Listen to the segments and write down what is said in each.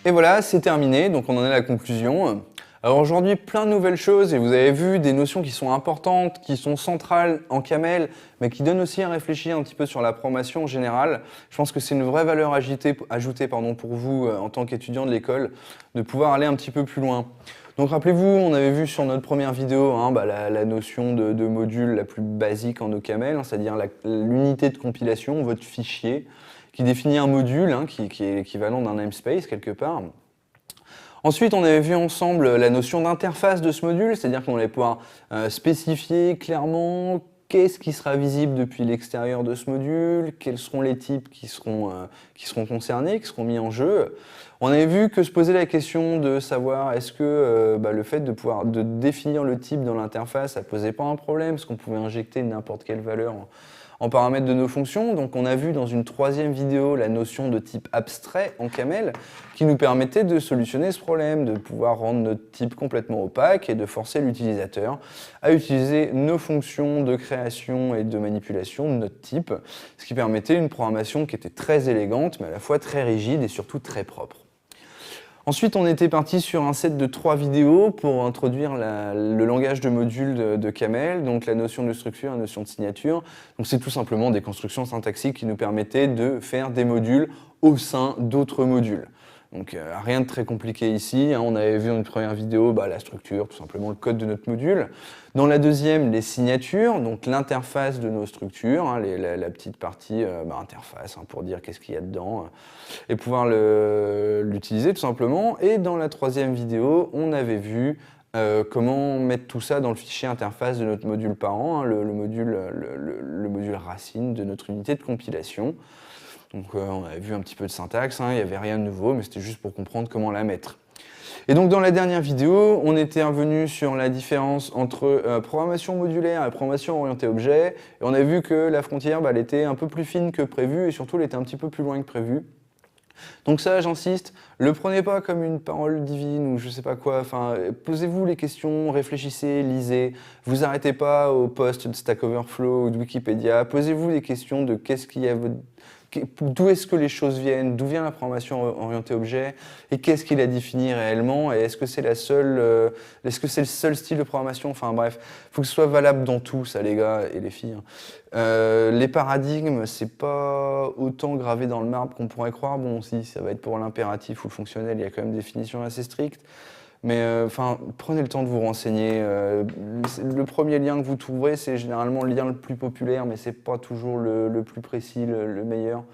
Et voilà, c'est terminé, donc on en est à la conclusion. Alors aujourd'hui, plein de nouvelles choses, et vous avez vu des notions qui sont importantes, qui sont centrales en Camel, mais qui donnent aussi à réfléchir un petit peu sur la programmation en général. Je pense que c'est une vraie valeur ajoutée pour vous en tant qu'étudiant de l'école, de pouvoir aller un petit peu plus loin. Donc rappelez-vous, on avait vu sur notre première vidéo la notion de module la plus basique en OCaml, c'est-à-dire l'unité de compilation, votre fichier, qui définit un module qui est l'équivalent d'un namespace quelque part. Ensuite, on avait vu ensemble la notion d'interface de ce module, c'est-à-dire qu'on allait pouvoir spécifier clairement qu'est-ce qui sera visible depuis l'extérieur de ce module, quels seront les types qui seront concernés, qui seront mis en jeu. On avait vu que se poser la question de savoir est-ce que le fait de définir le type dans l'interface, ça ne posait pas un problème, parce qu'on pouvait injecter n'importe quelle valeur en paramètres de nos fonctions. Donc on a vu dans une troisième vidéo la notion de type abstrait en Camel qui nous permettait de solutionner ce problème, de pouvoir rendre notre type complètement opaque et de forcer l'utilisateur à utiliser nos fonctions de création et de manipulation de notre type, ce qui permettait une programmation qui était très élégante mais à la fois très rigide et surtout très propre. Ensuite, on était parti sur un set de 3 vidéos pour introduire le langage de module de Camel, donc la notion de structure, la notion de signature. Donc c'est tout simplement des constructions syntaxiques qui nous permettaient de faire des modules au sein d'autres modules. Donc rien de très compliqué ici, on avait vu dans une première vidéo la structure, tout simplement le code de notre module. Dans la deuxième, les signatures, donc l'interface de nos structures, la petite partie interface pour dire qu'est-ce qu'il y a dedans, et pouvoir l'utiliser tout simplement. Et dans la troisième vidéo, on avait vu comment mettre tout ça dans le fichier interface de notre module parent, le module racine de notre unité de compilation. Donc on avait vu un petit peu de syntaxe, il n'y avait rien de nouveau, mais c'était juste pour comprendre comment la mettre. Et donc dans la dernière vidéo, on était revenu sur la différence entre programmation modulaire et programmation orientée objet, et on a vu que la frontière elle était un peu plus fine que prévu, et surtout elle était un petit peu plus loin que prévu. Donc ça, j'insiste, le prenez pas comme une parole divine ou je sais pas quoi, posez-vous les questions, réfléchissez, lisez, vous arrêtez pas aux posts de Stack Overflow ou de Wikipédia, posez-vous des questions de d'où est-ce que les choses viennent, d'où vient la programmation orientée objet, et qu'est-ce qui la définit réellement, et est-ce que c'est le seul style de programmation, enfin bref, il faut que ce soit valable dans tout ça les gars et les filles. Les paradigmes, c'est pas autant gravé dans le marbre qu'on pourrait croire, bon si, ça va être pour l'impératif ou le fonctionnel, il y a quand même des définitions assez strictes. Mais prenez le temps de vous renseigner. Le premier lien que vous trouverez, c'est généralement le lien le plus populaire, mais c'est pas toujours le plus précis, le meilleur.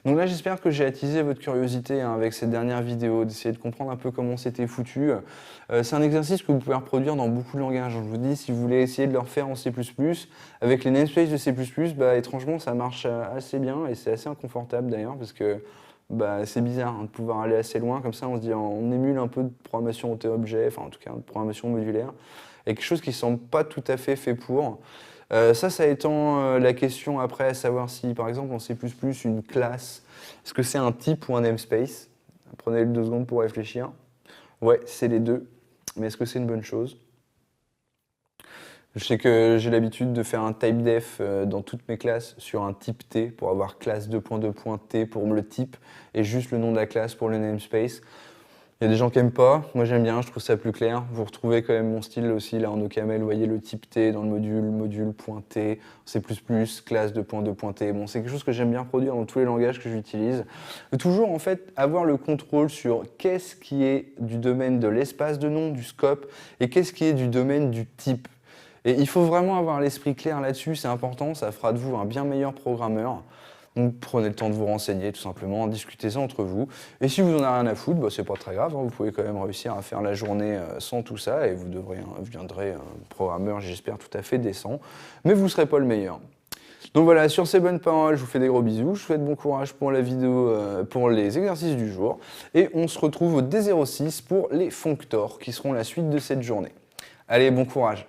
Donc là, j'espère que j'ai attisé votre curiosité avec cette dernière vidéo, d'essayer de comprendre un peu comment c'était foutu. C'est un exercice que vous pouvez reproduire dans beaucoup de langages. Je vous dis, si vous voulez essayer de le refaire en C++, avec les namespaces de C++, étrangement, ça marche assez bien et c'est assez inconfortable d'ailleurs, parce que c'est bizarre de pouvoir aller assez loin, comme ça on se dit, on émule un peu de programmation OT-objet, enfin en tout cas de programmation modulaire, et quelque chose qui ne semble pas tout à fait fait pour. Ça étant la question après à savoir si par exemple en C++ une classe, est-ce que c'est un type ou un namespace? Prenez 2 secondes pour réfléchir. Ouais, c'est les deux, mais est-ce que c'est une bonne chose? Je sais que j'ai l'habitude de faire un typedef dans toutes mes classes sur un type T pour avoir classe 2.2.T pour le type et juste le nom de la classe pour le namespace. Il y a des gens qui n'aiment pas, moi j'aime bien, je trouve ça plus clair. Vous retrouvez quand même mon style aussi là en OCaml, vous voyez le type T dans le module.T, C++, classe 2.2.T. Bon, c'est quelque chose que j'aime bien produire dans tous les langages que j'utilise. Toujours en fait avoir le contrôle sur qu'est-ce qui est du domaine de l'espace de nom, du scope, et qu'est-ce qui est du domaine du type. Et il faut vraiment avoir l'esprit clair là-dessus, c'est important, ça fera de vous un bien meilleur programmeur. Donc prenez le temps de vous renseigner tout simplement, discutez-en entre vous. Et si vous n'en avez rien à foutre, c'est pas très grave, vous pouvez quand même réussir à faire la journée sans tout ça et vous deviendrez un programmeur, j'espère, tout à fait décent. Mais vous ne serez pas le meilleur. Donc voilà, sur ces bonnes paroles, je vous fais des gros bisous, je vous souhaite bon courage pour la vidéo, pour les exercices du jour. Et on se retrouve au D06 pour les functors qui seront la suite de cette journée. Allez, bon courage!